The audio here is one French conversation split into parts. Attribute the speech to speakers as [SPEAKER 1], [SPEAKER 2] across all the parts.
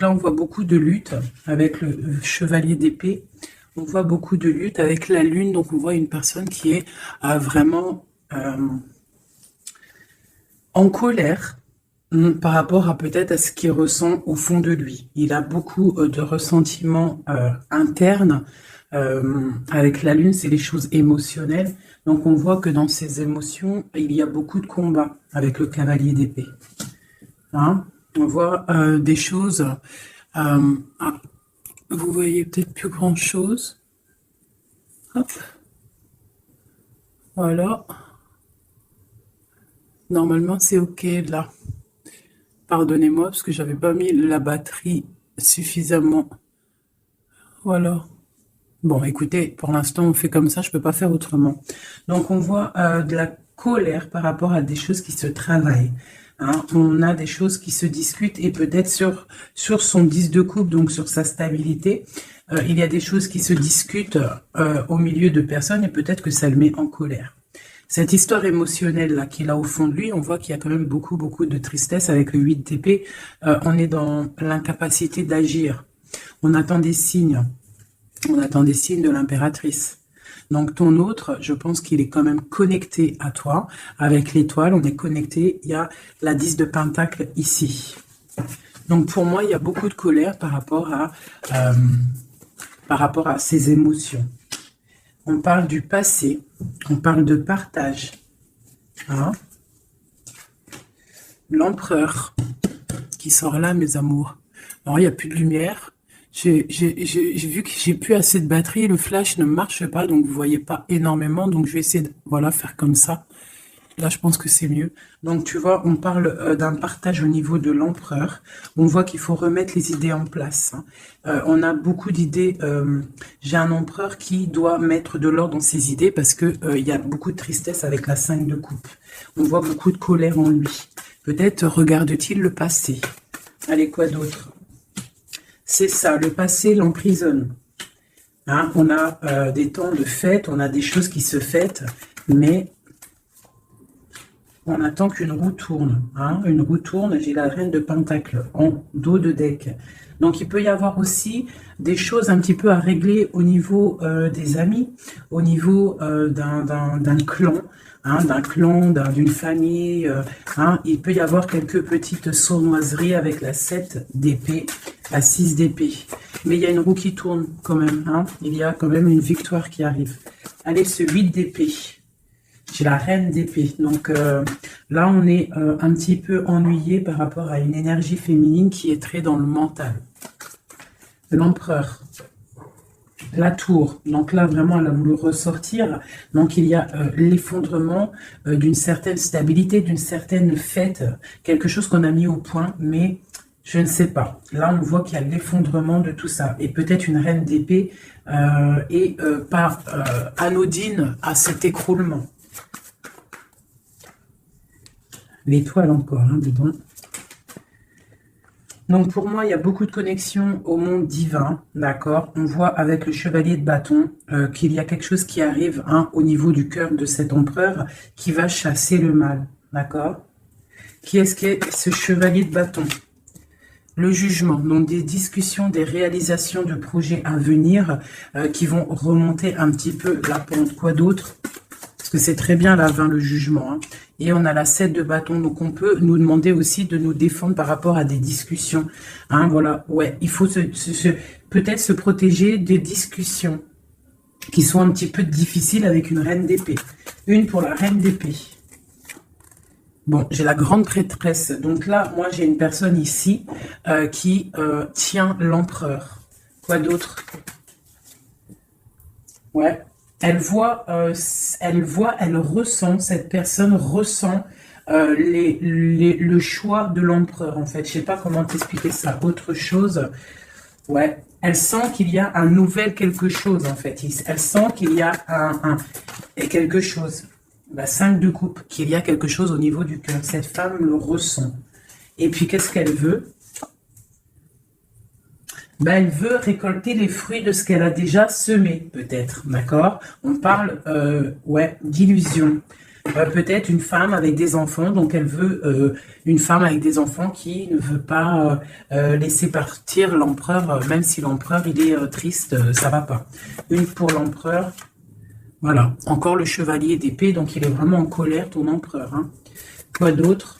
[SPEAKER 1] là, on voit beaucoup de lutte avec le chevalier d'épée. On voit beaucoup de lutte avec la lune. Donc, on voit une personne qui est vraiment en colère par rapport à peut-être à ce qu'il ressent au fond de lui. Il a beaucoup de ressentiments internes. Avec la lune, c'est les choses émotionnelles. Donc, on voit que dans ces émotions, il y a beaucoup de combats avec le cavalier d'épée. Hein? On voit des choses. Vous voyez peut-être plus grand chose. Hop. Voilà. Normalement, c'est OK là. Pardonnez-moi parce que j'avais pas mis la batterie suffisamment. Voilà. Bon, écoutez, pour l'instant, on fait comme ça, je peux pas faire autrement. Donc, on voit de la colère par rapport à des choses qui se travaillent. Hein. On a des choses qui se discutent et peut-être sur son 10 de coupe, donc sur sa stabilité, il y a des choses qui se discutent au milieu de personnes et peut-être que ça le met en colère. Cette histoire émotionnelle là qu'il a au fond de lui, on voit qu'il y a quand même beaucoup de tristesse avec le 8 d'épée. On est dans l'incapacité d'agir. On attend des signes. On attend des signes de l'impératrice. Donc ton autre, je pense qu'il est quand même connecté à toi. Avec l'étoile, on est connecté. Il y a la 10 de Pentacle ici. Donc pour moi, il y a beaucoup de colère par rapport à ces émotions. On parle du passé. On parle de partage. Hein? L'empereur qui sort là, mes amours. Alors, il n'y a plus de lumière. J'ai vu que j'ai plus assez de batterie, le flash ne marche pas, donc vous voyez pas énormément, donc je vais essayer de voilà, faire comme ça. Là, je pense que c'est mieux. Donc, tu vois, on parle d'un partage au niveau de l'empereur. On voit qu'il faut remettre les idées en place. Hein. On a beaucoup d'idées. J'ai un empereur qui doit mettre de l'ordre dans ses idées parce que il y a beaucoup de tristesse avec la 5 de coupe. On voit beaucoup de colère en lui. Peut-être regarde-t-il le passé. Allez, quoi d'autre? C'est ça, le passé l'emprisonne. Hein, on a des temps de fête, on a des choses qui se fêtent, mais on attend qu'une roue tourne. Hein, une roue tourne, j'ai la reine de Pentacle en dos de deck. Donc il peut y avoir aussi des choses un petit peu à régler au niveau des amis, au niveau d'un clan. Hein, d'une famille, hein, il peut y avoir quelques petites sournoiseries avec la 7 d'épée, la 6 d'épée. Mais il y a une roue qui tourne quand même, hein, il y a quand même une victoire qui arrive. Allez, ce 8 d'épée, j'ai la reine d'épée. Donc là, on est un petit peu ennuyé par rapport à une énergie féminine qui est très dans le mental. L'empereur. La tour, donc là vraiment elle a voulu ressortir, donc il y a l'effondrement d'une certaine stabilité, d'une certaine fête, quelque chose qu'on a mis au point, mais je ne sais pas. Là on voit qu'il y a l'effondrement de tout ça, et peut-être une reine d'épée est pas anodine à cet écroulement. L'étoile encore, hein, dedans. Donc pour moi, il y a beaucoup de connexions au monde divin, d'accord? On voit avec le chevalier de bâton qu'il y a quelque chose qui arrive hein, au niveau du cœur de cet empereur qui va chasser le mal, d'accord? Qui est-ce qu'est ce chevalier de bâton? Le jugement, donc des discussions, des réalisations de projets à venir qui vont remonter un petit peu la pente. Quoi d'autre? Parce que c'est très bien la 20, le jugement. Hein. Et on a la 7 de bâton, donc on peut nous demander aussi de nous défendre par rapport à des discussions. Hein, voilà, ouais, il faut peut-être se protéger des discussions qui sont un petit peu difficiles avec une reine d'épée. Une pour la reine d'épée. Bon, j'ai la grande prêtresse. Donc là, moi, j'ai une personne ici qui tient l'empereur. Quoi d'autre? Ouais. Elle ressent, cette personne ressent le choix de l'empereur, en fait. Je sais pas comment t'expliquer ça. Autre chose, ouais. Elle sent qu'il y a un nouvel quelque chose, en fait. Elle sent qu'il y a quelque chose. La 5 de coupe, qu'il y a quelque chose au niveau du cœur. Cette femme le ressent. Et puis, qu'est-ce qu'elle veut? Ben, elle veut récolter les fruits de ce qu'elle a déjà semé, peut-être, d'accord? On parle, ouais, d'illusion. Peut-être une femme avec des enfants, donc elle veut une femme avec des enfants qui ne veut pas laisser partir l'empereur, même si l'empereur il est triste, ça va pas. Une pour l'empereur, voilà. Encore le chevalier d'épée, donc il est vraiment en colère, ton empereur. Hein. Quoi d'autre?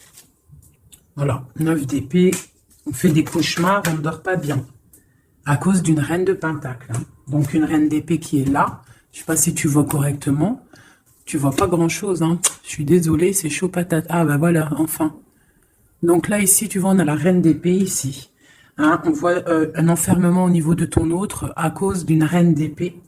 [SPEAKER 1] Voilà, 9 d'épée, on fait des cauchemars, on ne dort pas bien. À cause d'une reine de pentacle. Hein. Donc une reine d'épée qui est là, je sais pas si tu vois correctement. Tu vois pas grand-chose, hein. Je suis désolée, c'est chaud patate. Ah, bah voilà, enfin. Donc là, ici, tu vois, on a la reine d'épée, ici. Hein, on voit un enfermement au niveau de ton autre à cause d'une reine d'épée.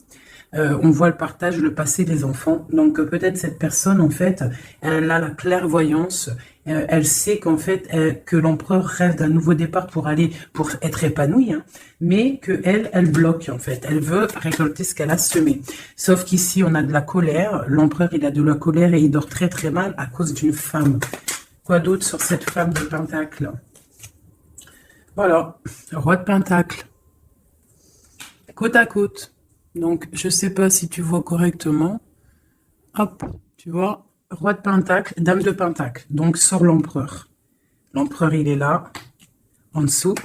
[SPEAKER 1] On voit le partage, le passé des enfants. Donc peut-être cette personne, en fait, elle a la clairvoyance. Elle sait qu'en fait, que l'empereur rêve d'un nouveau départ pour être épanouie, hein, mais que elle bloque, en fait. Elle veut récolter ce qu'elle a semé. Sauf qu'ici, on a de la colère. L'empereur, il a de la colère et il dort très très mal à cause d'une femme. Quoi d'autre sur cette femme de pentacle? Voilà, roi de pentacle. Côte à côte. Donc, je sais pas si tu vois correctement. Hop, tu vois, roi de pentacle, dame de pentacle. Donc, sort l'empereur. L'empereur, il est là, en dessous.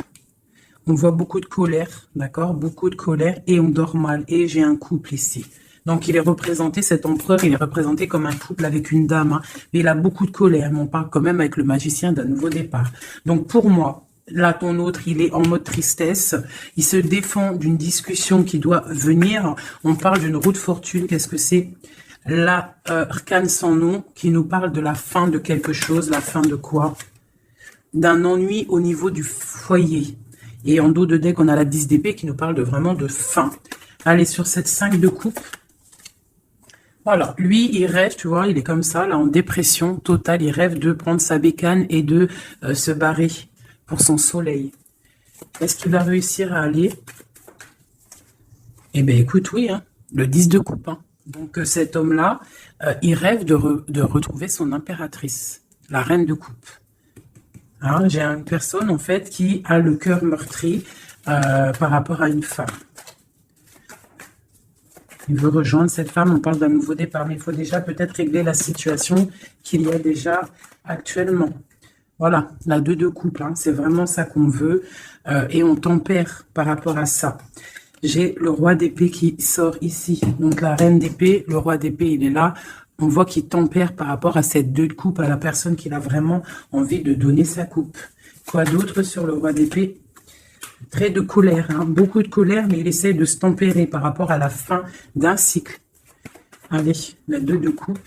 [SPEAKER 1] On voit beaucoup de colère, d'accord? Beaucoup de colère et on dort mal. Et j'ai un couple ici. Donc, il est représenté, cet empereur, il est représenté comme un couple avec une dame. Hein, mais il a beaucoup de colère. Mais on parle quand même avec le magicien d'un nouveau départ. Donc, pour moi, là, ton autre, il est en mode tristesse. Il se défend d'une discussion qui doit venir. On parle d'une roue de fortune. Qu'est-ce que c'est? L'arcane sans nom qui nous parle de la fin de quelque chose. La fin de quoi? D'un ennui au niveau du foyer. Et en dos de deck, on a la 10 d'épée qui nous parle de vraiment de fin. Allez, sur cette 5 de coupe. Voilà, lui, il rêve, tu vois, il est comme ça, là, en dépression totale. Il rêve de prendre sa bécane et de se barrer pour son soleil. Est-ce qu'il va réussir à aller? Eh bien, écoute, oui, hein, le 10 de coupe. Hein. Donc, cet homme-là, il rêve de retrouver son impératrice, la reine de coupe. Hein, j'ai une personne, en fait, qui a le cœur meurtri par rapport à une femme. Il veut rejoindre cette femme, on parle d'un nouveau départ, mais il faut déjà peut-être régler la situation qu'il y a déjà actuellement. Voilà, la 2 de coupe, hein, c'est vraiment ça qu'on veut et on tempère par rapport à ça. J'ai le roi d'épée qui sort ici, donc la reine d'épée, le roi d'épée, il est là. On voit qu'il tempère par rapport à cette 2 de coupe, à la personne qui a vraiment envie de donner sa coupe. Quoi d'autre sur le roi d'épée? Très de colère, hein, beaucoup de colère, mais il essaie de se tempérer par rapport à la fin d'un cycle. Allez, la 2 de coupe.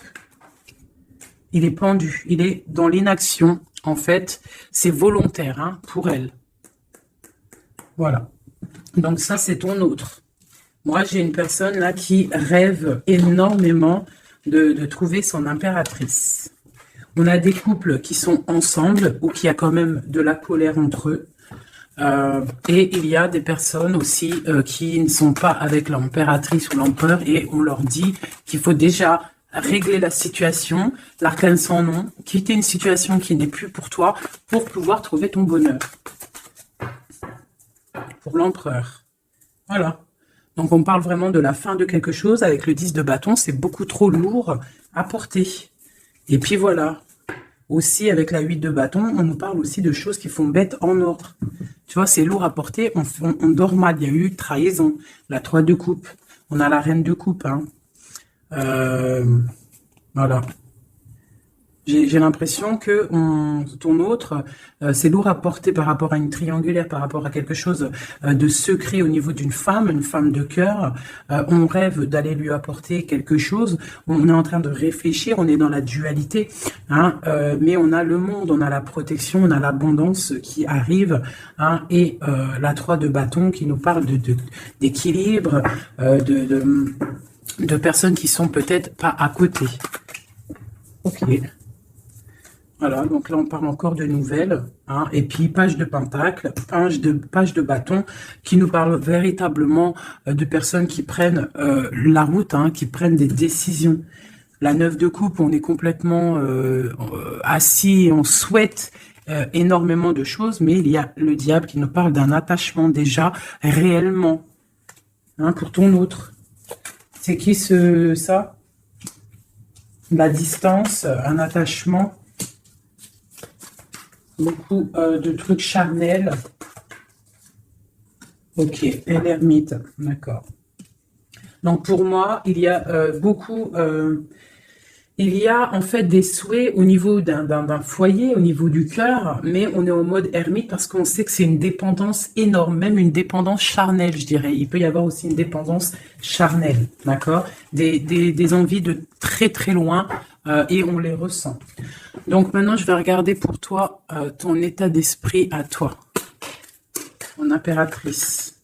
[SPEAKER 1] Il est pendu, il est dans l'inaction. En fait, c'est volontaire hein, pour elle. Voilà. Donc ça, c'est ton autre. Moi, j'ai une personne là qui rêve énormément de trouver son impératrice. On a des couples qui sont ensemble ou qui a quand même de la colère entre eux. Et il y a des personnes aussi qui ne sont pas avec l'impératrice ou l'empereur et on leur dit qu'il faut déjà régler la situation, l'arcane sans nom, quitter une situation qui n'est plus pour toi pour pouvoir trouver ton bonheur. Pour l'empereur. Voilà. Donc on parle vraiment de la fin de quelque chose avec le 10 de bâton, c'est beaucoup trop lourd à porter. Et puis voilà. Aussi avec la 8 de bâton, on nous parle aussi de choses qui font bête en ordre. Tu vois, c'est lourd à porter, on dort mal, il y a eu trahison. La 3 de coupe, on a la reine de coupe. Hein. Voilà. J'ai l'impression que ton autre, c'est lourd à porter par rapport à une triangulaire, par rapport à quelque chose de secret au niveau d'une femme, une femme de cœur. On rêve d'aller lui apporter quelque chose. On est en train de réfléchir, on est dans la dualité. Hein, mais on a le monde, on a la protection, on a l'abondance qui arrive. Hein, et la 3 de bâton qui nous parle d'équilibre, de personnes qui sont peut-être pas à côté. Ok. Voilà, donc là on parle encore de nouvelles, hein, et puis page de pentacle, page de bâton, qui nous parle véritablement de personnes qui prennent la route, hein, qui prennent des décisions. La 9 de coupe, on est complètement assis, on souhaite énormément de choses, mais il y a le diable qui nous parle d'un attachement déjà réellement, hein, pour ton autre. C'est qui ça? la distance, un attachement, beaucoup de trucs charnels. Ok, et l'ermite, d'accord. Donc pour moi, il y a il y a en fait des souhaits au niveau d'un foyer, au niveau du cœur, mais on est en mode ermite parce qu'on sait que c'est une dépendance énorme, même une dépendance charnelle, je dirais. Il peut y avoir aussi une dépendance charnelle, d'accord, des envies de très très loin et on les ressent. Donc maintenant, je vais regarder pour toi ton état d'esprit à toi, en impératrice.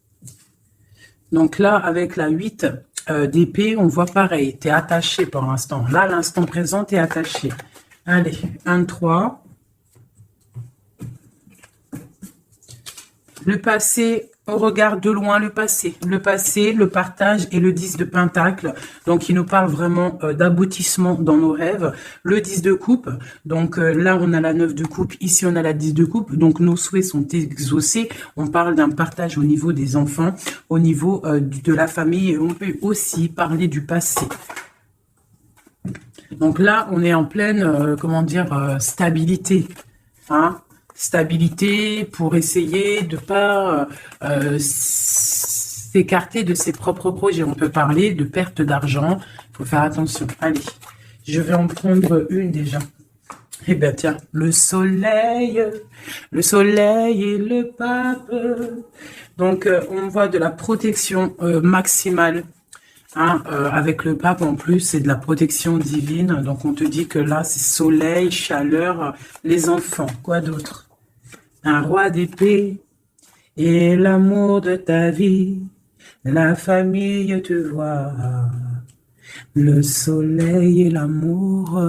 [SPEAKER 1] Donc là, avec la 8 d'épée, on voit pareil. Tu es attaché pour l'instant. Là, l'instant présent, tu es attaché. Allez, 1, 3. Le passé, on regarde de loin le passé. Le passé, le partage et le 10 de pentacle. Donc, il nous parle vraiment d'aboutissement dans nos rêves. Le 10 de coupe. Donc, là, on a la 9 de coupe. Ici, on a la 10 de coupe. Donc, nos souhaits sont exaucés. On parle d'un partage au niveau des enfants, au niveau de la famille. Et on peut aussi parler du passé. Donc là, on est en pleine, comment dire, stabilité. Hein? Stabilité pour essayer de pas s'écarter de ses propres projets. On peut parler de perte d'argent. Il faut faire attention. Allez, je vais en prendre une déjà. Eh bien, tiens, le soleil et le pape. Donc, on voit de la protection maximale. Hein, avec le pape en plus, c'est de la protection divine. Donc, on te dit que là, c'est soleil, chaleur, les enfants. Quoi d'autre? Un roi d'épée et l'amour de ta vie, la famille te voit, le soleil et l'amour.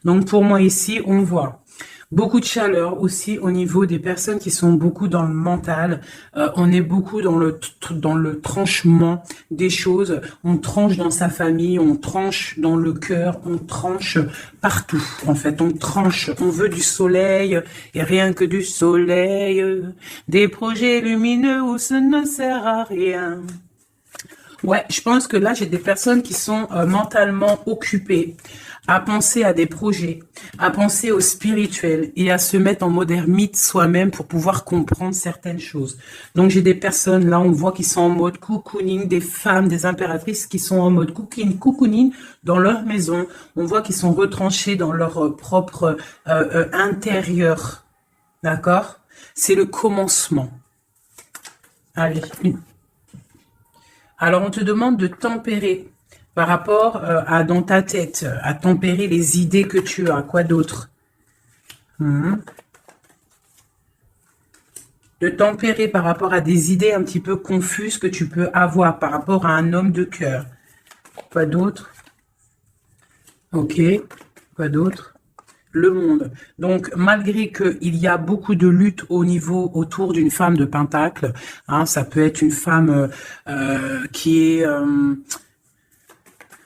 [SPEAKER 1] Donc pour moi ici, on voit beaucoup de chaleur aussi au niveau des personnes qui sont beaucoup dans le mental. On est beaucoup dans le tranchement des choses. On tranche dans sa famille, on tranche dans le cœur, on tranche partout. En fait, on tranche. On veut du soleil et rien que du soleil. Des projets lumineux où ça ne sert à rien. Ouais, je pense que là, j'ai des personnes qui sont mentalement occupées à penser à des projets, à penser au spirituel et à se mettre en mode ermite soi-même pour pouvoir comprendre certaines choses. Donc, j'ai des personnes, là, on voit qui sont en mode cocooning, des femmes, des impératrices qui sont en mode cocooning dans leur maison. On voit qu'ils sont retranchés dans leur propre intérieur. D'accord? C'est le commencement. Allez, Alors, on te demande de tempérer par rapport à dans ta tête, à tempérer les idées que tu as. Quoi d'autre? De tempérer par rapport à des idées un petit peu confuses que tu peux avoir par rapport à un homme de cœur. Quoi d'autre? Ok. Quoi d'autre? Le monde. Donc, malgré qu'il y a beaucoup de lutte au niveau autour d'une femme de pentacle, hein, ça peut être une femme qui est...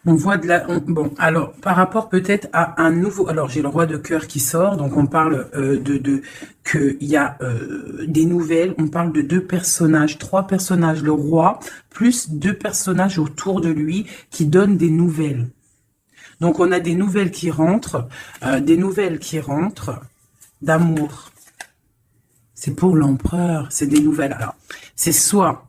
[SPEAKER 1] on voit de la... bon, alors, par rapport peut-être à un nouveau... Alors, j'ai le roi de cœur qui sort, donc on parle qu'il y a des nouvelles, on parle de 2 personnages, 3 personnages, le roi, plus 2 personnages autour de lui qui donnent des nouvelles. Donc, on a des nouvelles qui rentrent, d'amour. C'est pour l'empereur, c'est des nouvelles. Alors, c'est soit,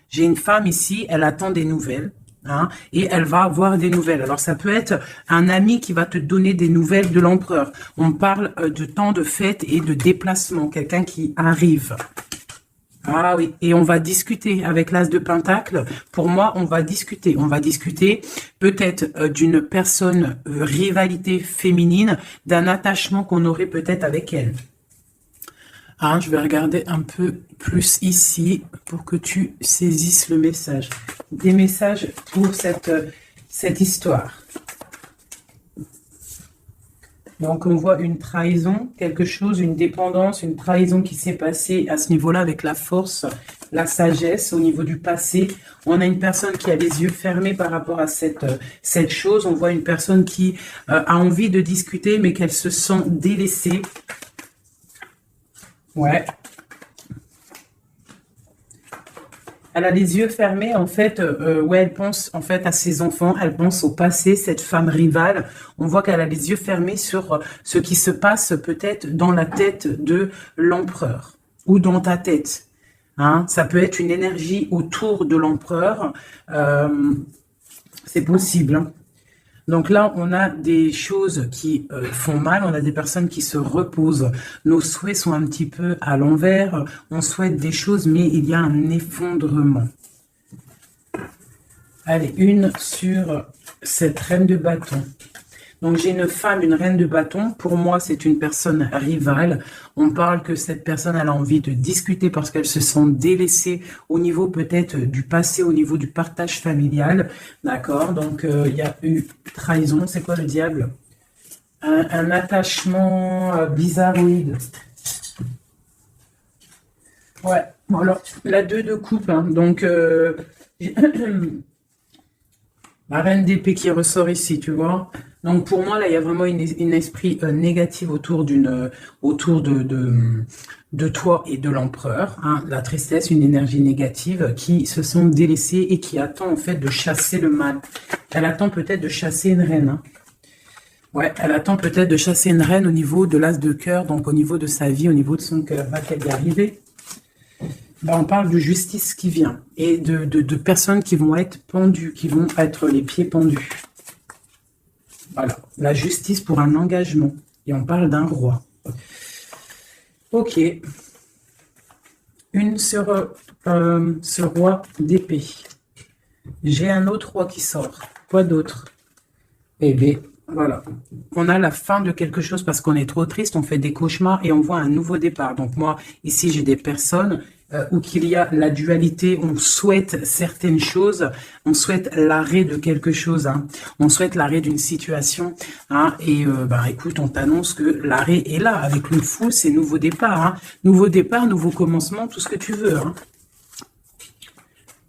[SPEAKER 1] j'ai une femme ici, elle attend des nouvelles, hein, et elle va avoir des nouvelles. Alors, ça peut être un ami qui va te donner des nouvelles de l'empereur. On parle de temps de fête et de déplacement, quelqu'un qui arrive. Ah oui, et on va discuter avec l'as de pentacle. Pour moi, on va discuter. On va discuter peut-être d'une personne, rivalité féminine, d'un attachement qu'on aurait peut-être avec elle. Ah, je vais regarder un peu plus ici pour que tu saisisses le message. Des messages pour cette histoire. Donc, on voit une trahison, quelque chose, une dépendance, une trahison qui s'est passée à ce niveau-là avec la force, la sagesse au niveau du passé. On a une personne qui a les yeux fermés par rapport à cette chose. On voit une personne qui a envie de discuter, mais qu'elle se sent délaissée. Ouais. Elle a les yeux fermés, en fait, ouais, elle pense en fait à ses enfants, elle pense au passé, cette femme rivale. On voit qu'elle a les yeux fermés sur ce qui se passe peut-être dans la tête de l'empereur ou dans ta tête. Hein, ça peut être une énergie autour de l'empereur, c'est possible. Hein. Donc là, on a des choses qui font mal, on a des personnes qui se reposent. Nos souhaits sont un petit peu à l'envers, on souhaite des choses, mais il y a un effondrement. Allez, une sur cette reine de bâton. Donc j'ai une femme, une reine de bâton. Pour moi, c'est une personne rivale. On parle que cette personne, elle a envie de discuter parce qu'elle se sent délaissée au niveau peut-être du passé, au niveau du partage familial. D'accord. Donc il y a eu trahison. C'est quoi le diable? Un attachement bizarroïde. Ouais. Bon, alors, la 2 de coupe. Hein. Donc la reine d'épée qui ressort ici, tu vois. Donc pour moi, là, il y a vraiment une esprit négatif autour de toi et de l'empereur. Hein. La tristesse, une énergie négative qui se sent délaissée et qui attend en fait de chasser le mal. Elle attend peut-être de chasser une reine. Hein. Ouais, elle attend peut-être de chasser une reine au niveau de l'as de cœur, donc au niveau de sa vie, au niveau de son cœur. Va-t-elle y arriver? Ben, on parle de justice qui vient et de personnes qui vont être pendues, qui vont être les pieds pendus. Voilà, la justice pour un engagement. Et on parle d'un roi. Ok. Une sur ce roi d'épée. J'ai un autre roi qui sort. Quoi d'autre? Eh bien, voilà. On a la fin de quelque chose parce qu'on est trop triste, on fait des cauchemars et on voit un nouveau départ. Donc moi, ici, j'ai des personnes où qu'il y a la dualité, on souhaite certaines choses, on souhaite l'arrêt de quelque chose, hein. On souhaite l'arrêt d'une situation, hein, et bah écoute, on t'annonce que l'arrêt est là, avec le fou, c'est nouveau départ, hein. Nouveau départ, nouveau commencement, tout ce que tu veux, hein.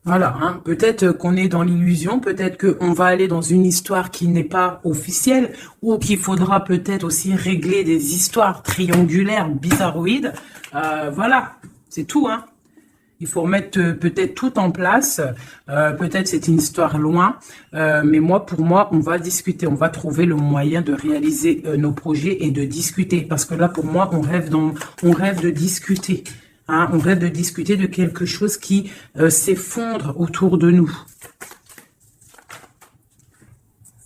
[SPEAKER 1] Voilà, hein. Peut-être qu'on est dans l'illusion, peut-être qu'on va aller dans une histoire qui n'est pas officielle, ou qu'il faudra peut-être aussi régler des histoires triangulaires, bizarroïdes, voilà, c'est tout, hein. Il faut remettre peut-être tout en place. Peut-être c'est une histoire loin, mais pour moi, on va discuter. On va trouver le moyen de réaliser nos projets et de discuter. Parce que là, pour moi, on rêve de discuter. Hein, on rêve de discuter de quelque chose qui s'effondre autour de nous.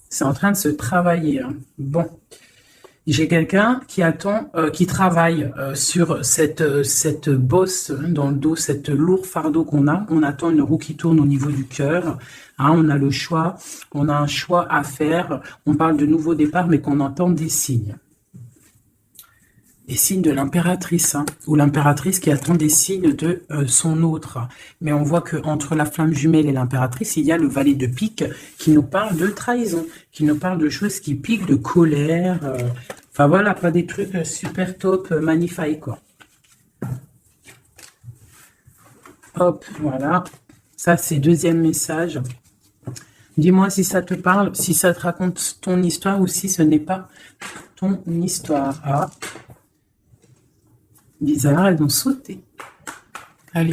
[SPEAKER 1] C'est en train de se travailler. Hein. Bon. J'ai quelqu'un qui attend, qui travaille sur cette bosse dans le dos, cette lourd fardeau qu'on a. On attend une roue qui tourne au niveau du cœur. Hein, on a le choix, on a un choix à faire. On parle de nouveau départ, mais qu'on entend des signes. Des signes de l'impératrice, hein, ou l'impératrice qui attend des signes de son autre. Mais on voit que entre la flamme jumelle et l'impératrice, il y a le valet de pique qui nous parle de trahison, qui nous parle de choses qui piquent, de colère. Enfin voilà, pas des trucs super top, magnifiques, quoi. Hop, voilà. Ça, c'est deuxième message. Dis-moi si ça te parle, si ça te raconte ton histoire ou si ce n'est pas ton histoire. Ah. Bizarre, elles ont sauté. Allez.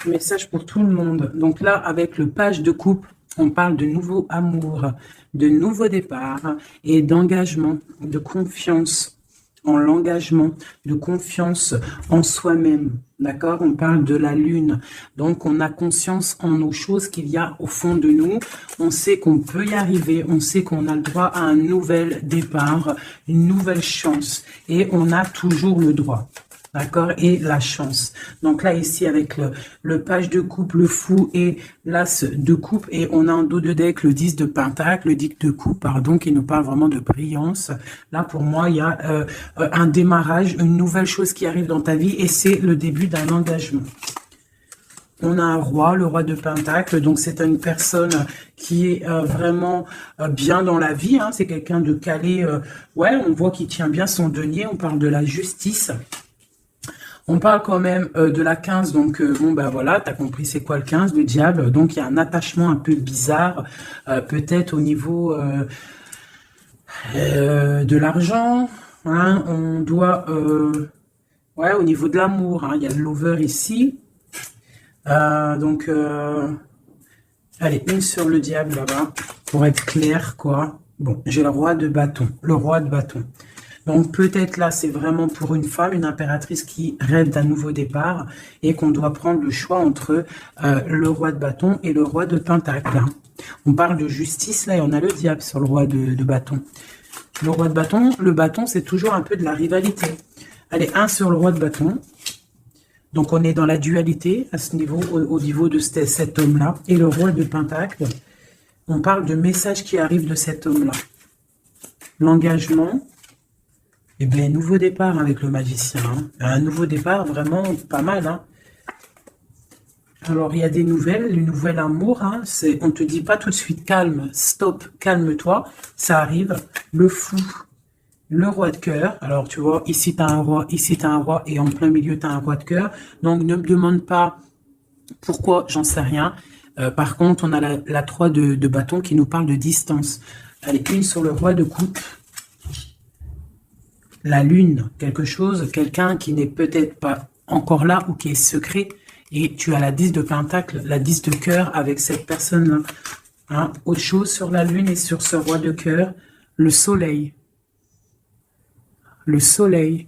[SPEAKER 1] Message pour tout le monde. Donc là, avec le page de coupe, on parle de nouveau amour, de nouveau départ et d'engagement, de confiance en l'engagement, de confiance en soi-même. D'accord? On parle de la lune. Donc, on a conscience en nos choses qu'il y a au fond de nous. On sait qu'on peut y arriver. On sait qu'on a le droit à un nouvel départ, une nouvelle chance. Et on a toujours le droit. D'accord? Et la chance. Donc là, ici, avec le page de coupe, le fou et l'as de coupe. Et on a en dos de deck le 10 de pentacle, le 10 de coupe, pardon, qui nous parle vraiment de brillance. Là, pour moi, il y a un démarrage, une nouvelle chose qui arrive dans ta vie. Et c'est le début d'un engagement. On a un roi, le roi de pentacle. Donc, c'est une personne qui est vraiment bien dans la vie. Hein. C'est quelqu'un de calé. Ouais, on voit qu'il tient bien son denier. On parle de la justice. On parle quand même de la 15, donc bon ben voilà, t'as compris c'est quoi le 15, le diable, donc il y a un attachement un peu bizarre, peut-être au niveau de l'argent, hein, on doit, ouais, au niveau de l'amour, hein, il y a le lover ici, Allez, une sur le diable là-bas, pour être clair, quoi. Bon, j'ai le roi de bâton, le roi de bâton. Donc peut-être là, c'est vraiment pour une femme, une impératrice qui rêve d'un nouveau départ et qu'on doit prendre le choix entre le roi de bâton et le roi de pentacle. Hein. On parle de justice là et on a le diable sur le roi de bâton. Le roi de bâton, le bâton, c'est toujours un peu de la rivalité. Allez, un sur le roi de bâton. Donc on est dans la dualité à ce niveau, au niveau de cet homme-là. Et le roi de pentacle, on parle de messages qui arrivent de cet homme-là. L'engagement. Eh bien, nouveau départ avec le magicien. Hein. Un nouveau départ vraiment pas mal. Hein. Alors, il y a des nouvelles, le nouvel amour. Hein, on ne te dit pas tout de suite calme, stop, calme-toi. Ça arrive. Le fou, le roi de cœur. Alors, tu vois, ici, tu as un roi, ici, tu as un roi, et en plein milieu, tu as un roi de cœur. Donc, ne me demande pas pourquoi, j'en sais rien. Par contre, on a la 3 de bâton qui nous parle de distance. Allez, une sur le roi de coupe. La lune, quelque chose, quelqu'un qui n'est peut-être pas encore là ou qui est secret. Et tu as la 10 de pentacle, la 10 de cœur avec cette personne-là. Hein? Autre chose sur la lune et sur ce roi de cœur, le soleil. Le soleil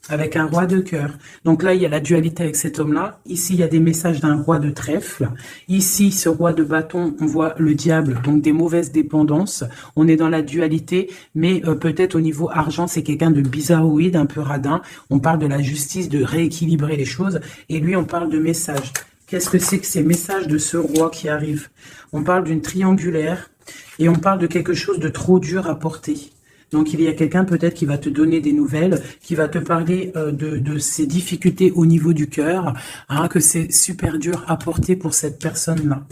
[SPEAKER 1] avec un roi de cœur. Donc là, il y a la dualité avec cet homme-là. Ici, il y a des messages d'un roi de trèfle. Ici, ce roi de bâton, on voit le diable, donc des mauvaises dépendances. On est dans la dualité, mais peut-être au niveau argent, c'est quelqu'un de bizarroïde, un peu radin. On parle de la justice, de rééquilibrer les choses. Et lui, on parle de messages. Qu'est-ce que c'est que ces messages de ce roi qui arrive? On parle d'une triangulaire et on parle de quelque chose de trop dur à porter. Donc, il y a quelqu'un peut-être qui va te donner des nouvelles, qui va te parler de ses difficultés au niveau du cœur, hein, que c'est super dur à porter pour cette personne-là.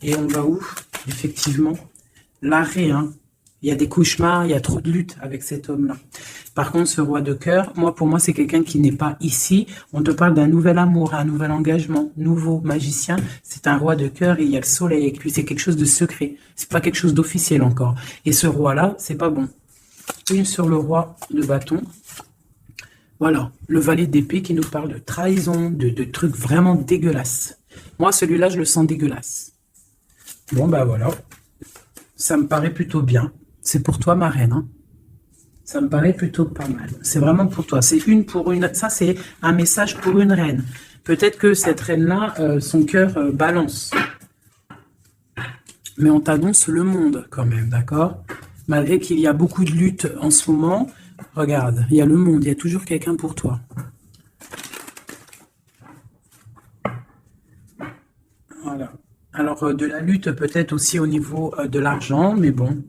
[SPEAKER 1] Et on va où? Effectivement, l'arrêt. Hein. Il y a des cauchemars, il y a trop de lutte avec cet homme-là. Par contre, ce roi de cœur, pour moi, c'est quelqu'un qui n'est pas ici. On te parle d'un nouvel amour, un nouvel engagement, nouveau magicien. C'est un roi de cœur et il y a le soleil avec lui. C'est quelque chose de secret. C'est pas quelque chose d'officiel encore. Et ce roi-là, c'est pas bon. Une sur le roi de bâton. Voilà, le valet d'épée qui nous parle de trahison, de trucs vraiment dégueulasses. Moi, celui-là, je le sens dégueulasse. Bon, bah voilà. Ça me paraît plutôt bien. C'est pour toi, ma reine. Hein. Ça me paraît plutôt pas mal. C'est vraiment pour toi. C'est une pour une. Ça, c'est un message pour une reine. Peut-être que cette reine-là, son cœur balance. Mais on t'annonce le monde quand même, d'accord? Malgré qu'il y a beaucoup de luttes en ce moment, regarde, il y a le monde, il y a toujours quelqu'un pour toi. Voilà. Alors, de la lutte peut-être aussi au niveau de l'argent, mais bon,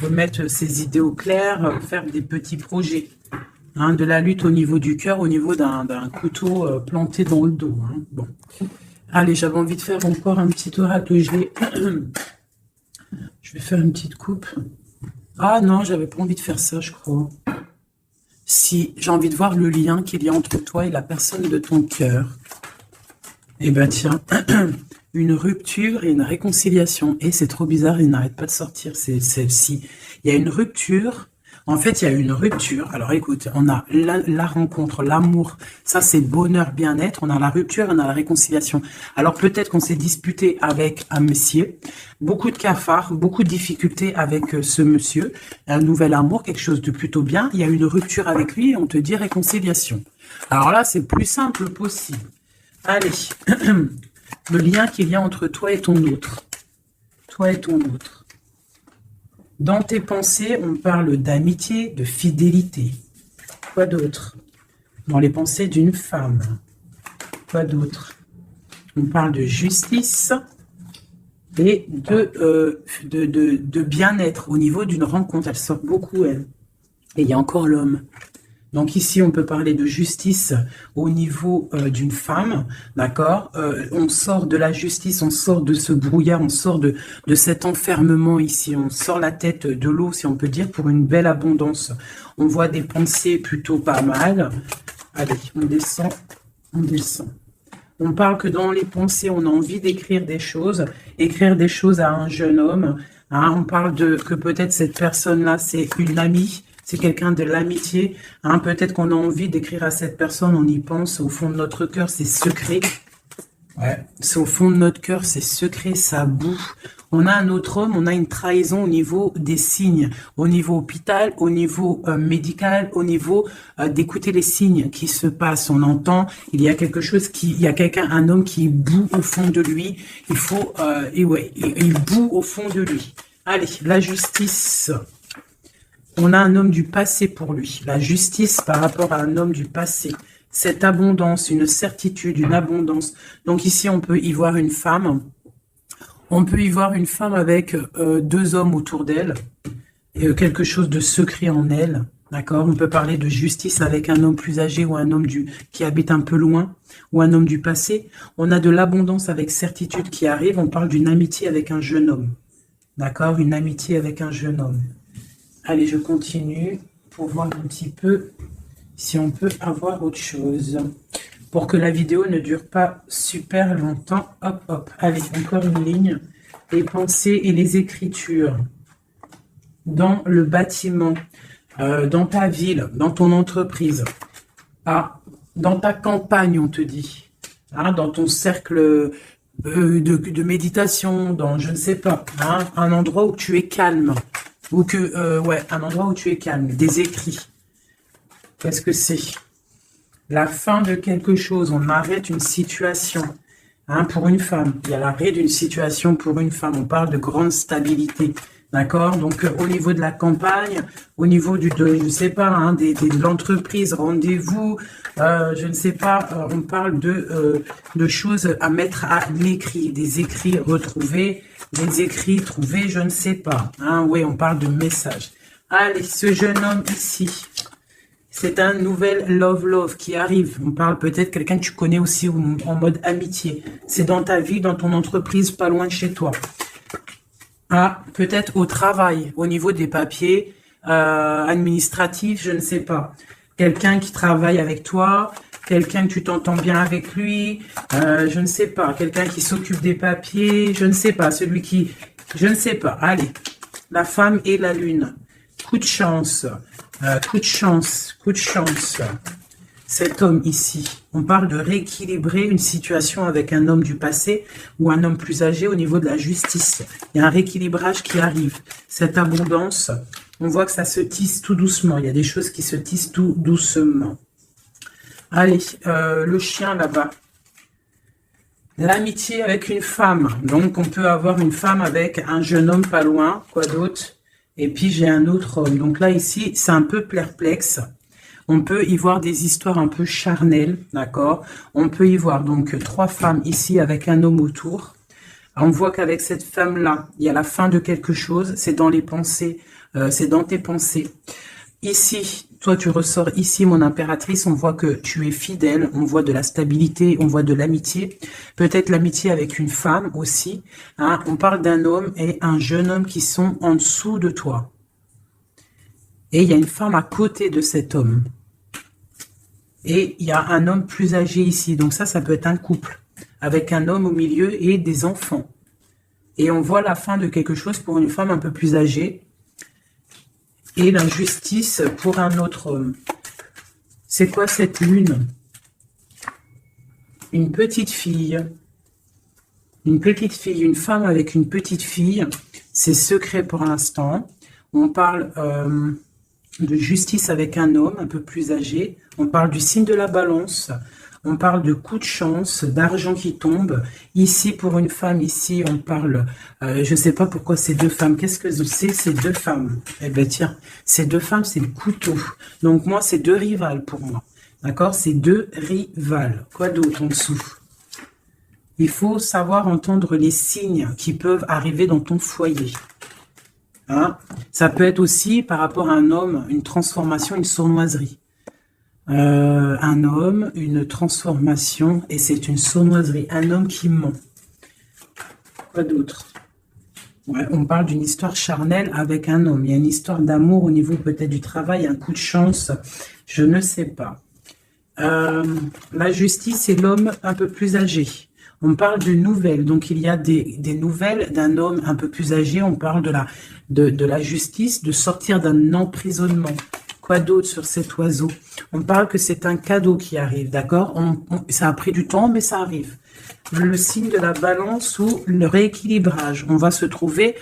[SPEAKER 1] remettre ses idées au clair, faire des petits projets. Hein, de la lutte au niveau du cœur, au niveau d'un couteau planté dans le dos. Hein. Bon. Allez, j'avais envie de faire encore un petit oracle. Je vais faire une petite coupe. Ah non, j'avais pas envie de faire ça, je crois. Si, j'ai envie de voir le lien qu'il y a entre toi et la personne de ton cœur. Eh ben tiens, une rupture et une réconciliation. Et c'est trop bizarre, il n'arrête pas de sortir, c'est celle-ci. Il y a une rupture. En fait, il y a une rupture. Alors écoute, on a la rencontre, l'amour, ça c'est bonheur, bien-être. On a la rupture, on a la réconciliation. Alors peut-être qu'on s'est disputé avec un monsieur, beaucoup de cafards, beaucoup de difficultés avec ce monsieur, un nouvel amour, quelque chose de plutôt bien. Il y a une rupture avec lui et on te dit réconciliation. Alors là, c'est le plus simple possible. Allez, le lien qu'il y a entre toi et ton autre. Toi et ton autre. Dans tes pensées, on parle d'amitié, de fidélité. Quoi d'autre? Dans les pensées d'une femme. Quoi d'autre? On parle de justice et de bien-être au niveau d'une rencontre. Elle sort beaucoup, elle. Et il y a encore l'homme. Donc ici, on peut parler de justice au niveau d'une femme, d'accord? On sort de la justice, on sort de ce brouillard, on sort de cet enfermement ici, on sort la tête de l'eau, si on peut dire, pour une belle abondance. On voit des pensées plutôt pas mal. Allez, on descend, on descend. On parle que dans les pensées, on a envie d'écrire des choses à un jeune homme. Hein, on parle que peut-être cette personne-là, c'est une amie, c'est quelqu'un de l'amitié. Hein, peut-être qu'on a envie d'écrire à cette personne, on y pense, au fond de notre cœur, c'est secret. Ouais, c'est au fond de notre cœur, c'est secret, ça boue. On a un autre homme, on a une trahison au niveau des signes, au niveau hôpital, au niveau médical, au niveau d'écouter les signes qui se passent. On entend, il y a quelque chose il y a quelqu'un, un homme qui boue au fond de lui. Il faut, et ouais, il boue au fond de lui. Allez, la justice. On a un homme du passé pour lui. La justice par rapport à un homme du passé. Cette abondance, une certitude, une abondance. Donc ici, on peut y voir une femme. On peut y voir une femme avec deux hommes autour d'elle. Quelque chose de secret en elle. D'accord? On peut parler de justice avec un homme plus âgé ou un homme qui habite un peu loin. Ou un homme du passé. On a de l'abondance avec certitude qui arrive. On parle d'une amitié avec un jeune homme. D'accord? Une amitié avec un jeune homme. Allez, je continue pour voir un petit peu si on peut avoir autre chose. Pour que la vidéo ne dure pas super longtemps. Hop, hop. Allez, encore une ligne. Les pensées et les écritures. Dans le bâtiment, dans ta ville, dans ton entreprise. Ah, dans ta campagne, on te dit. Hein, dans ton cercle de méditation, dans, je ne sais pas, hein, un endroit où tu es calme. Ou que, ouais, un endroit où tu es calme. Des écrits. Qu'est-ce que c'est? La fin de quelque chose. On arrête une situation. Hein, pour une femme. Il y a l'arrêt d'une situation pour une femme. On parle de grande stabilité. D'accord? Donc, au niveau de la campagne, au niveau je ne sais pas, hein, de l'entreprise, rendez-vous, je ne sais pas, on parle de choses à mettre à l'écrit, des écrits retrouvés, des écrits trouvés, je ne sais pas. Hein, oui, on parle de messages. Allez, ce jeune homme ici, c'est un nouvel love qui arrive. On parle peut-être quelqu'un que tu connais aussi en mode amitié. C'est dans ta vie, dans ton entreprise, pas loin de chez toi. Ah, peut-être au travail, au niveau des papiers administratifs, je ne sais pas. Quelqu'un qui travaille avec toi, quelqu'un que tu t'entends bien avec lui, je ne sais pas. Quelqu'un qui s'occupe des papiers, je ne sais pas. Celui qui... Je ne sais pas. Allez, la femme et la lune. Coup de chance, coup de chance, coup de chance. Cet homme ici, on parle de rééquilibrer une situation avec un homme du passé ou un homme plus âgé au niveau de la justice. Il y a un rééquilibrage qui arrive. Cette abondance, on voit que ça se tisse tout doucement. Il y a des choses qui se tissent tout doucement. Allez, le chien là-bas. L'amitié avec une femme. Donc, on peut avoir une femme avec un jeune homme pas loin. Quoi d'autre? Et puis, j'ai un autre homme. Donc là, ici, c'est un peu perplexe. On peut y voir des histoires un peu charnelles, d'accord? On peut y voir donc trois femmes ici avec un homme autour. On voit qu'avec cette femme-là, il y a la fin de quelque chose. C'est dans les pensées, c'est dans tes pensées. Ici, toi, tu ressors ici, mon impératrice. On voit que tu es fidèle. On voit de la stabilité, on voit de l'amitié. Peut-être l'amitié avec une femme aussi. Hein? On parle d'un homme et un jeune homme qui sont en dessous de toi. Et il y a une femme à côté de cet homme. Et il y a un homme plus âgé ici. Donc ça peut être un couple. Avec un homme au milieu et des enfants. Et on voit la fin de quelque chose pour une femme un peu plus âgée. Et l'injustice pour un autre homme. C'est quoi cette lune? Une petite fille. Une petite fille. Une femme avec une petite fille. C'est secret pour l'instant. On parle... de justice avec un homme un peu plus âgé. On parle du signe de la balance. On parle de coup de chance, d'argent qui tombe. Ici, pour une femme, ici, on parle... je ne sais pas pourquoi ces deux femmes. Qu'est-ce que c'est ces deux femmes? Eh bien, tiens, ces deux femmes, c'est le couteau. Donc, moi, c'est deux rivales pour moi. D'accord? C'est deux rivales. Quoi d'autre en dessous? Il faut savoir entendre les signes qui peuvent arriver dans ton foyer. Hein? Ça peut être aussi par rapport à un homme, une transformation, une sournoiserie. Un homme, une transformation, et c'est une sournoiserie. Un homme qui ment. Quoi d'autre? Ouais, on parle d'une histoire charnelle avec un homme. Il y a une histoire d'amour au niveau peut-être du travail, un coup de chance, je ne sais pas. La justice, c'est l'homme un peu plus âgé. On parle de nouvelles, donc il y a des nouvelles d'un homme un peu plus âgé. On parle de la justice, de sortir d'un emprisonnement. Quoi d'autre sur cet oiseau? On parle que c'est un cadeau qui arrive, d'accord? Ça a pris du temps, mais ça arrive. Le signe de la balance ou le rééquilibrage. On va se trouver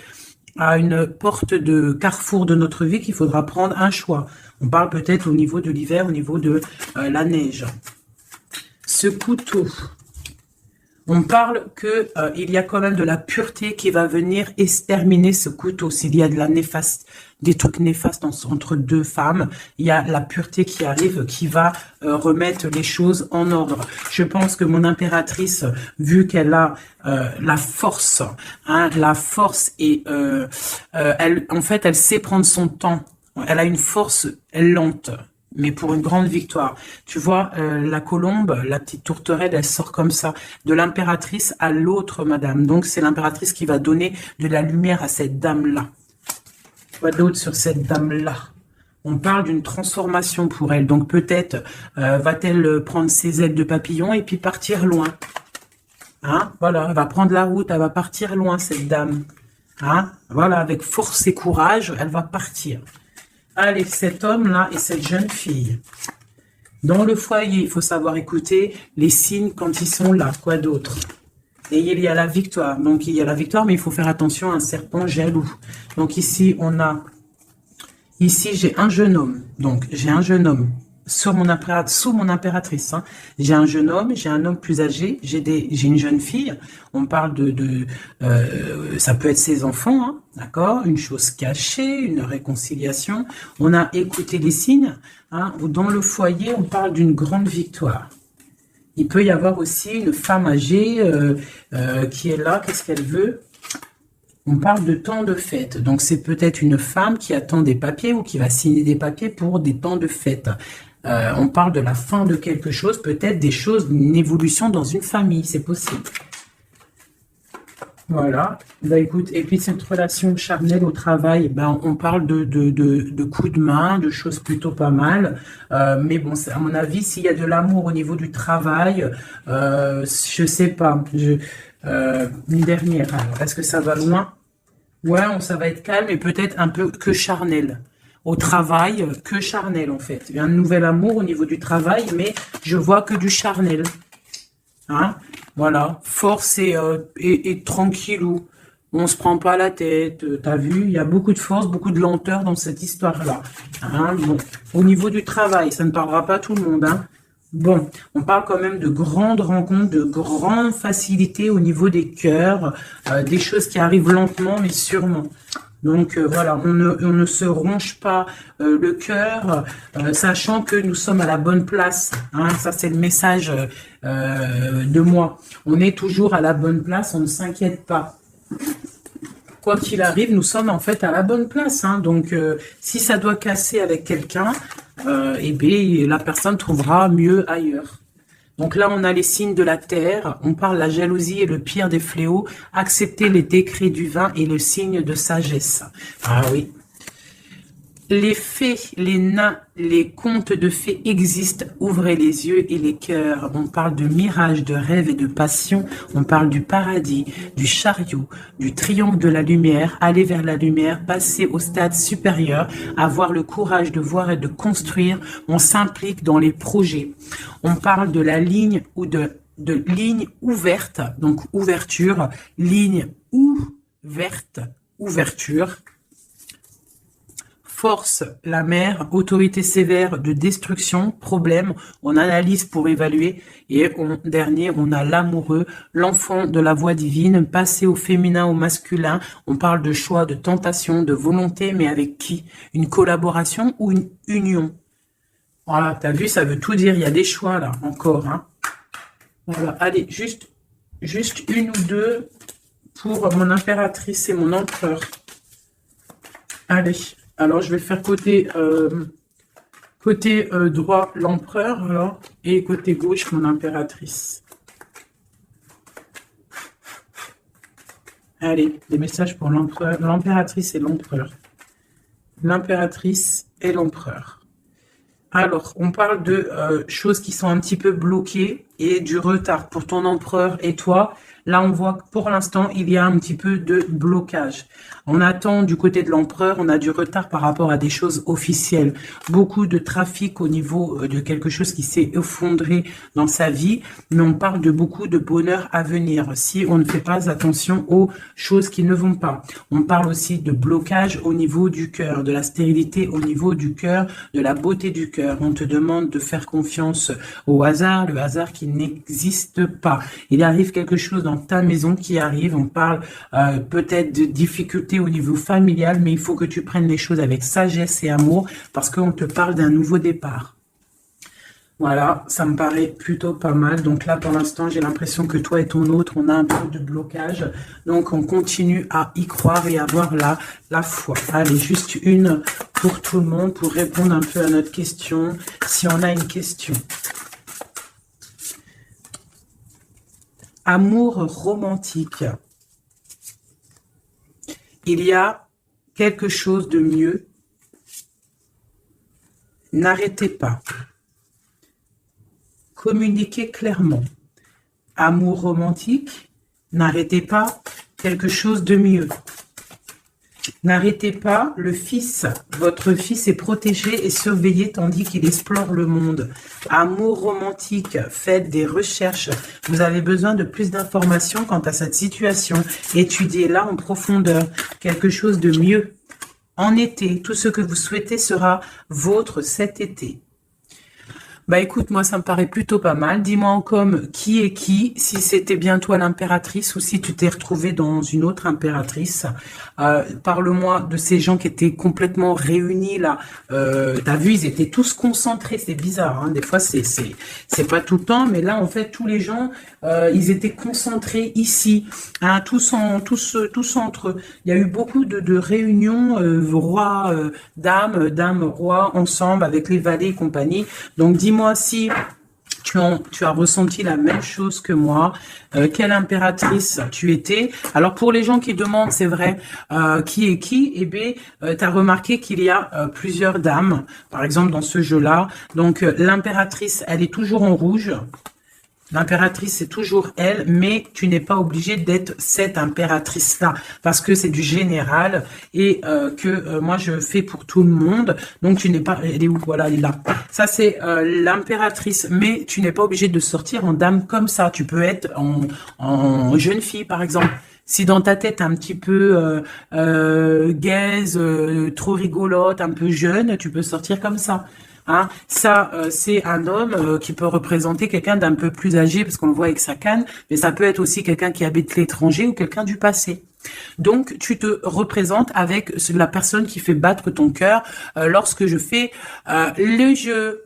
[SPEAKER 1] à une porte de carrefour de notre vie qu'il faudra prendre un choix. On parle peut-être au niveau de l'hiver, au niveau de la neige. Ce couteau, on parle que il y a quand même de la pureté qui va venir exterminer ce couteau. S'il y a de la néfaste, des trucs néfastes entre deux femmes, il y a la pureté qui arrive, qui va remettre les choses en ordre. Je pense que mon impératrice, vu qu'elle a la force, hein, et en fait, elle sait prendre son temps. Elle a une force lente, mais pour une grande victoire. Tu vois, la colombe, la petite tourterelle, elle sort comme ça, de l'impératrice à l'autre madame. Donc, c'est l'impératrice qui va donner de la lumière à cette dame-là. Quoi d'autre sur cette dame-là? On parle d'une transformation pour elle. Donc, peut-être va-t-elle prendre ses ailes de papillon et puis partir loin. Hein? Voilà, elle va prendre la route, elle va partir loin, cette dame. Hein? Voilà, avec force et courage, elle va partir. Allez, cet homme-là et cette jeune fille. Dans le foyer, il faut savoir écouter les signes quand ils sont là. Quoi d'autre? Et il y a la victoire. Donc, il y a la victoire, mais il faut faire attention à un serpent jaloux. Donc, ici, on a... Ici, j'ai un jeune homme. Donc, j'ai un jeune homme sous mon impératrice. Hein. J'ai un jeune homme, j'ai un homme plus âgé, j'ai une jeune fille. On parle ça peut être ses enfants, hein, d'accord? Une chose cachée, une réconciliation. On a écouté les signes. Hein. Dans le foyer, on parle d'une grande victoire. Il peut y avoir aussi une femme âgée qui est là. Qu'est-ce qu'elle veut? On parle de temps de fête. Donc, c'est peut-être une femme qui attend des papiers ou qui va signer des papiers pour des temps de fête. On parle de la fin de quelque chose, peut-être des choses, une évolution dans une famille, c'est possible. Voilà. Bah, écoute, et puis cette relation charnelle au travail, ben, on parle de coups de main, de choses plutôt pas mal. Mais bon, à mon avis, s'il y a de l'amour au niveau du travail, je sais pas. Une dernière, alors, est-ce que ça va loin? Ouais, ça va être calme et peut-être un peu que charnel. Au travail, que charnel en fait. Il y a un nouvel amour au niveau du travail, mais je vois que du charnel. Hein? Voilà, force et tranquillou. On se prend pas la tête, t'as vu? Il y a beaucoup de force, beaucoup de lenteur dans cette histoire-là. Hein? Bon. Au niveau du travail, ça ne parlera pas à tout le monde, hein. Bon, on parle quand même de grandes rencontres, de grandes facilités au niveau des cœurs, des choses qui arrivent lentement mais sûrement. Donc voilà, on ne se ronge pas le cœur, sachant que nous sommes à la bonne place. Hein, ça, c'est le message de moi. On est toujours à la bonne place, on ne s'inquiète pas. Quoi qu'il arrive, nous sommes en fait à la bonne place. Hein, donc, si ça doit casser avec quelqu'un, eh bien, la personne trouvera mieux ailleurs. Donc là, on a les signes de la terre. On parle de la jalousie et le pire des fléaux. Accepter les décrets du vin et le signe de sagesse. Ah oui. Les fées, les nains, les contes de fées existent. Ouvrez les yeux et les cœurs. On parle de mirage, de rêve et de passion. On parle du paradis, du chariot, du triomphe de la lumière. Aller vers la lumière, passer au stade supérieur, avoir le courage de voir et de construire. On s'implique dans les projets. On parle de la ligne ou de ligne ouverte, donc ouverture, ligne ouverte, ouverture. Force, la mer, autorité sévère de destruction, problème, on analyse pour évaluer. Et dernier, on a l'amoureux, l'enfant de la voix divine, passer au féminin, au masculin. On parle de choix, de tentation, de volonté, mais avec qui? Une collaboration ou une union? Voilà, t'as vu, ça veut tout dire. Il y a des choix là, encore. Hein. Voilà, allez, juste une ou deux pour mon impératrice et mon empereur. Allez. Alors, je vais faire côté droit l'empereur, alors, et côté gauche mon impératrice. Allez, des messages pour l'empereur, l'impératrice et l'empereur. L'impératrice et l'empereur. Alors, on parle de choses qui sont un petit peu bloquées. et du retard pour ton empereur et toi. Là, on voit que pour l'instant, il y a un petit peu de blocage. On attend du côté de l'empereur, on a du retard par rapport à des choses officielles. Beaucoup de trafic au niveau de quelque chose qui s'est effondré dans sa vie, mais on parle de beaucoup de bonheur à venir si on ne fait pas attention aux choses qui ne vont pas. On parle aussi de blocage au niveau du cœur, de la stérilité au niveau du cœur, de la beauté du cœur. On te demande de faire confiance au hasard, le hasard qui n'existe pas. Il arrive quelque chose dans ta maison qui arrive, on parle peut-être de difficultés au niveau familial, mais il faut que tu prennes les choses avec sagesse et amour parce qu'on te parle d'un nouveau départ. Voilà, ça me paraît plutôt pas mal. Donc là, pour l'instant, j'ai l'impression que toi et ton autre, on a un peu de blocage. Donc, on continue à y croire et avoir la foi. Allez, juste une pour tout le monde pour répondre un peu à notre question, si on a une question. Amour romantique. Il y a quelque chose de mieux. N'arrêtez pas. Communiquez clairement. Amour romantique. N'arrêtez pas. Quelque chose de mieux. N'arrêtez pas, le fils, votre fils est protégé et surveillé tandis qu'il explore le monde. Amour romantique, faites des recherches. Vous avez besoin de plus d'informations quant à cette situation. Étudiez-la en profondeur. Quelque chose de mieux. En été, tout ce que vous souhaitez sera vôtre cet été. Bah écoute, moi ça me paraît plutôt pas mal. Dis-moi en com qui est qui, si c'était bien toi l'impératrice ou si tu t'es retrouvé dans une autre impératrice. Parle-moi de ces gens qui étaient complètement réunis là. T'as vu, ils étaient tous concentrés. C'est bizarre, hein. Des fois c'est pas tout le temps, mais là en fait tous les gens ils étaient concentrés ici, hein, tous entre eux. Il y a eu beaucoup de réunions roi, dame, roi ensemble avec les valets et compagnie. Donc dis-moi si tu as ressenti la même chose que moi. Quelle impératrice tu étais? Alors pour les gens qui demandent, c'est vrai, qui est qui? Eh bien, tu as remarqué qu'il y a plusieurs dames, par exemple dans ce jeu-là. Donc l'impératrice, elle est toujours en rouge. L'impératrice, c'est toujours elle, mais tu n'es pas obligé d'être cette impératrice-là, parce que c'est du général et que moi, je fais pour tout le monde. Donc, tu n'es pas... Elle est où? Voilà, elle est là. Ça, c'est l'impératrice, mais tu n'es pas obligé de sortir en dame comme ça. Tu peux être en jeune fille, par exemple. Si dans ta tête, un petit peu gaze, trop rigolote, un peu jeune, tu peux sortir comme ça. Hein, ça, c'est un homme qui peut représenter quelqu'un d'un peu plus âgé, parce qu'on le voit avec sa canne, mais ça peut être aussi quelqu'un qui habite l'étranger ou quelqu'un du passé. Donc, tu te représentes avec la personne qui fait battre ton cœur lorsque je fais le jeu.